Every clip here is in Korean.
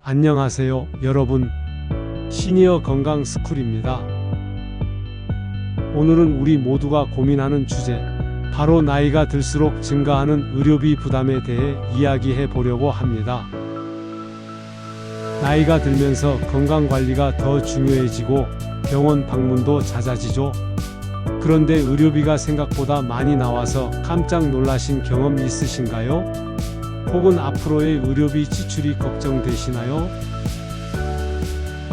안녕하세요, 여러분. 시니어 건강 스쿨입니다. 오늘은 우리 모두가 고민하는 주제, 바로 나이가 들수록 증가하는 의료비 부담에 대해 이야기해 보려고 합니다. 나이가 들면서 건강관리가 더 중요해지고 병원 방문도 잦아지죠. 그런데 의료비가 생각보다 많이 나와서 깜짝 놀라신 경험 있으신가요? 혹은 앞으로의 의료비 지출이 걱정되시나요?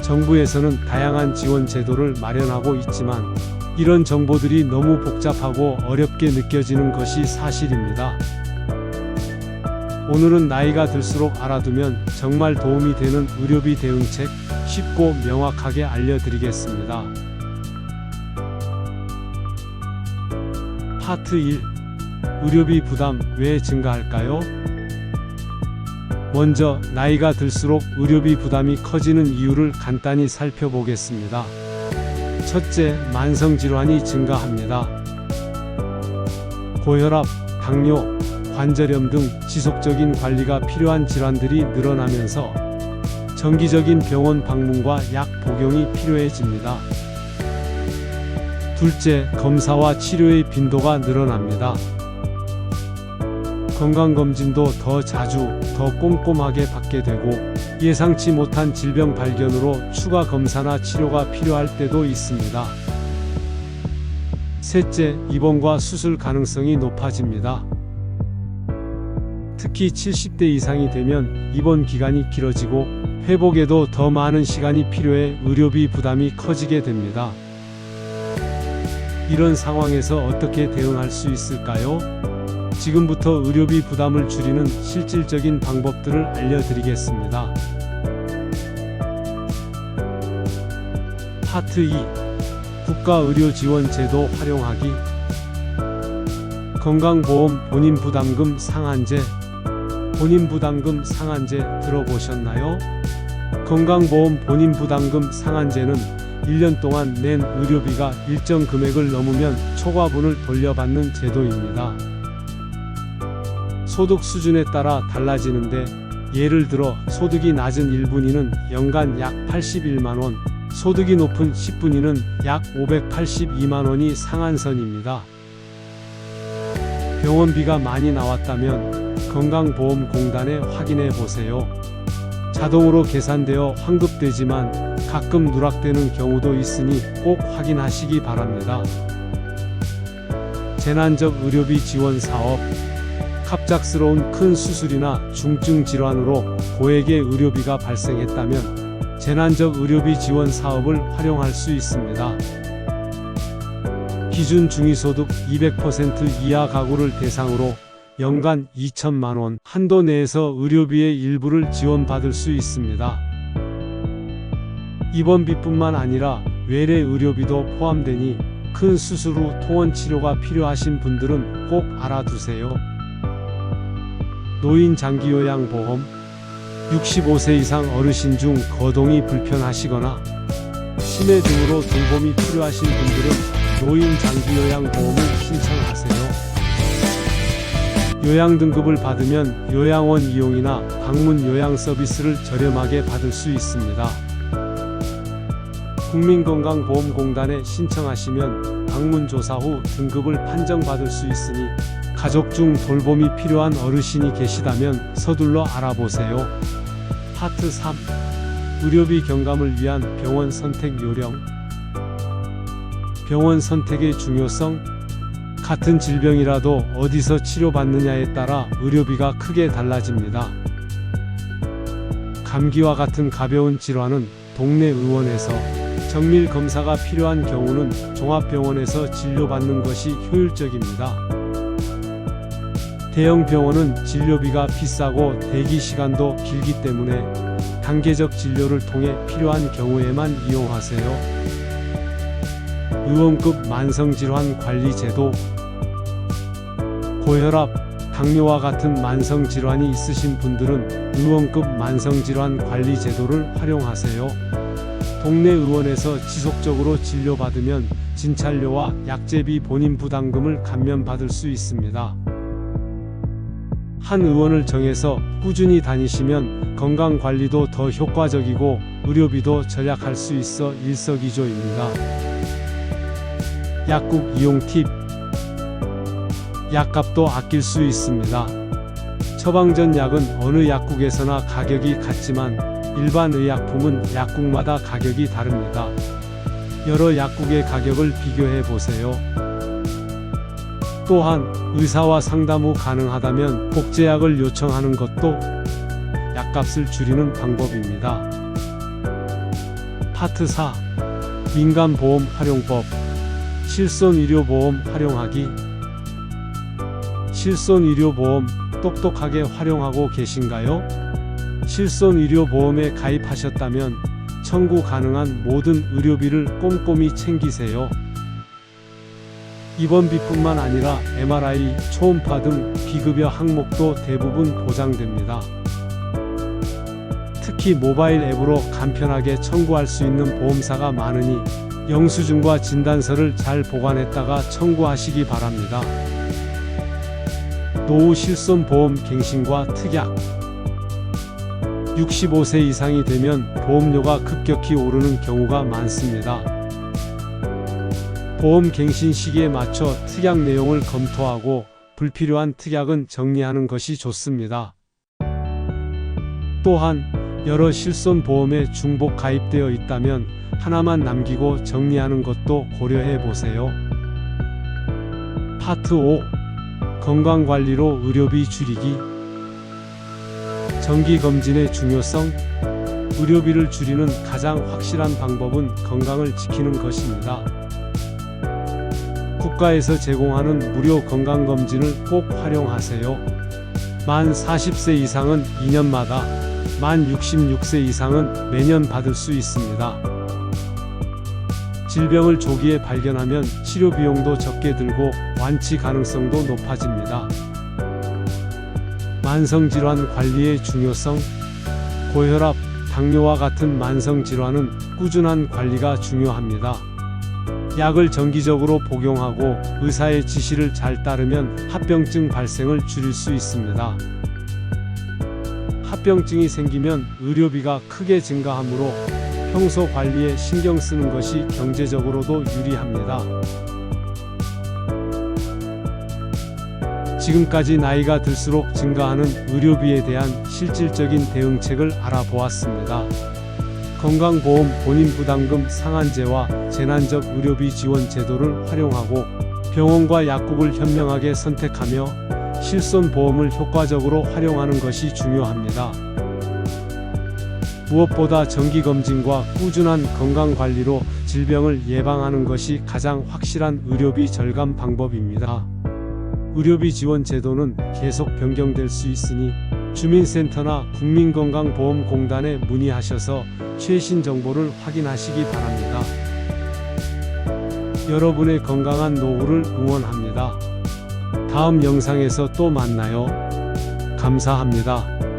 정부에서는 다양한 지원 제도를 마련하고 있지만 이런 정보들이 너무 복잡하고 어렵게 느껴지는 것이 사실입니다. 오늘은 나이가 들수록 알아두면 정말 도움이 되는 의료비 대응책 쉽고 명확하게 알려드리겠습니다. 파트 1. 의료비 부담 왜 증가할까요? 먼저 나이가 들수록 의료비 부담이 커지는 이유를 간단히 살펴보겠습니다. 첫째, 만성질환이 증가합니다. 고혈압, 당뇨, 관절염 등 지속적인 관리가 필요한 질환들이 늘어나면서 정기적인 병원 방문과 약 복용이 필요해집니다. 둘째, 검사와 치료의 빈도가 늘어납니다. 건강검진도 더 자주, 더 꼼꼼하게 받게 되고 예상치 못한 질병 발견으로 추가 검사나 치료가 필요할 때도 있습니다. 셋째, 입원과 수술 가능성이 높아집니다. 특히 70대 이상이 되면 입원 기간이 길어지고 회복에도 더 많은 시간이 필요해 의료비 부담이 커지게 됩니다. 이런 상황에서 어떻게 대응할 수 있을까요? 지금부터 의료비 부담을 줄이는 실질적인 방법들을 알려드리겠습니다. 파트 2. 국가의료지원제도 활용하기. 건강보험 본인부담금 상한제. 본인부담금 상한제 들어보셨나요? 건강보험 본인부담금 상한제는 1년 동안 낸 의료비가 일정 금액을 넘으면 초과분을 돌려받는 제도입니다. 소득 수준에 따라 달라지는데 예를 들어 소득이 낮은 1분위는 연간 약 81만원, 소득이 높은 10분위는 약 582만원이 상한선입니다. 병원비가 많이 나왔다면 건강보험공단에 확인해 보세요. 자동으로 계산되어 환급되지만 가끔 누락되는 경우도 있으니 꼭 확인하시기 바랍니다. 재난적 의료비 지원 사업. 갑작스러운 큰 수술이나 중증 질환으로 고액의 의료비가 발생했다면 재난적 의료비 지원 사업을 활용할 수 있습니다. 기준 중위소득 200% 이하 가구를 대상으로 연간 2천만원 한도 내에서 의료비의 일부를 지원받을 수 있습니다. 입원비뿐만 아니라 외래 의료비도 포함되니 큰 수술 후 통원 치료가 필요하신 분들은 꼭 알아두세요. 노인 장기요양보험. 65세 이상 어르신 중 거동이 불편하시거나 치매 등으로 돌봄이 필요하신 분들은 노인 장기요양보험을 신청하세요. 요양 등급을 받으면 요양원 이용이나 방문 요양 서비스를 저렴하게 받을 수 있습니다. 국민건강보험공단에 신청하시면 방문 조사 후 등급을 판정받을 수 있으니 가족 중 돌봄이 필요한 어르신이 계시다면 서둘러 알아보세요. 파트 3. 의료비 경감을 위한 병원 선택 요령. 병원 선택의 중요성. 같은 질병이라도 어디서 치료받느냐에 따라 의료비가 크게 달라집니다. 감기와 같은 가벼운 질환은 동네 의원에서, 정밀 검사가 필요한 경우는 종합병원에서 진료받는 것이 효율적입니다. 대형 병원은 진료비가 비싸고 대기 시간도 길기 때문에 단계적 진료를 통해 필요한 경우에만 이용하세요. 의원급 만성질환 관리 제도. 고혈압, 당뇨와 같은 만성질환이 있으신 분들은 의원급 만성질환 관리 제도를 활용하세요. 동네 의원에서 지속적으로 진료받으면 진찰료와 약제비 본인 부담금을 감면받을 수 있습니다. 한 의원을 정해서 꾸준히 다니시면 건강관리도 더 효과적이고 의료비도 절약할 수 있어 일석이조입니다. 약국 이용 팁. 약값도 아낄 수 있습니다. 처방전 약은 어느 약국에서나 가격이 같지만 일반 의약품은 약국마다 가격이 다릅니다. 여러 약국의 가격을 비교해 보세요. 또한 의사와 상담 후 가능하다면 복제약을 요청하는 것도 약값을 줄이는 방법입니다. 파트 4. 민간보험 활용법. 실손의료보험 활용하기. 실손의료보험 똑똑하게 활용하고 계신가요? 실손의료보험에 가입하셨다면 청구 가능한 모든 의료비를 꼼꼼히 챙기세요. 입원비뿐만 아니라 MRI, 초음파 등 비급여 항목도 대부분 보장됩니다. 특히 모바일 앱으로 간편하게 청구할 수 있는 보험사가 많으니 영수증과 진단서를 잘 보관했다가 청구하시기 바랍니다. 노후 실손보험 갱신과 특약. 65세 이상이 되면 보험료가 급격히 오르는 경우가 많습니다. 보험 갱신 시기에 맞춰 특약 내용을 검토하고 불필요한 특약은 정리하는 것이 좋습니다. 또한 여러 실손보험에 중복 가입되어 있다면 하나만 남기고 정리하는 것도 고려해 보세요. 파트 5. 건강관리로 의료비 줄이기. 정기검진의 중요성. 의료비를 줄이는 가장 확실한 방법은 건강을 지키는 것입니다. 국가에서 제공하는 무료 건강검진을 꼭 활용하세요. 만 40세 이상은 2년마다, 만 66세 이상은 매년 받을 수 있습니다. 질병을 조기에 발견하면 치료 비용도 적게 들고 완치 가능성도 높아집니다. 만성질환 관리의 중요성. 고혈압, 당뇨와 같은 만성질환은 꾸준한 관리가 중요합니다. 약을 정기적으로 복용하고 의사의 지시를 잘 따르면 합병증 발생을 줄일 수 있습니다. 합병증이 생기면 의료비가 크게 증가하므로 평소 관리에 신경 쓰는 것이 경제적으로도 유리합니다. 지금까지 나이가 들수록 증가하는 의료비에 대한 실질적인 대응책을 알아보았습니다. 건강보험 본인부담금 상한제와 재난적 의료비 지원 제도를 활용하고 병원과 약국을 현명하게 선택하며 실손보험을 효과적으로 활용하는 것이 중요합니다. 무엇보다 정기검진과 꾸준한 건강관리로 질병을 예방하는 것이 가장 확실한 의료비 절감 방법입니다. 의료비 지원 제도는 계속 변경될 수 있으니 주민센터나 국민건강보험공단에 문의하셔서 최신 정보를 확인하시기 바랍니다. 여러분의 건강한 노후를 응원합니다. 다음 영상에서 또 만나요. 감사합니다.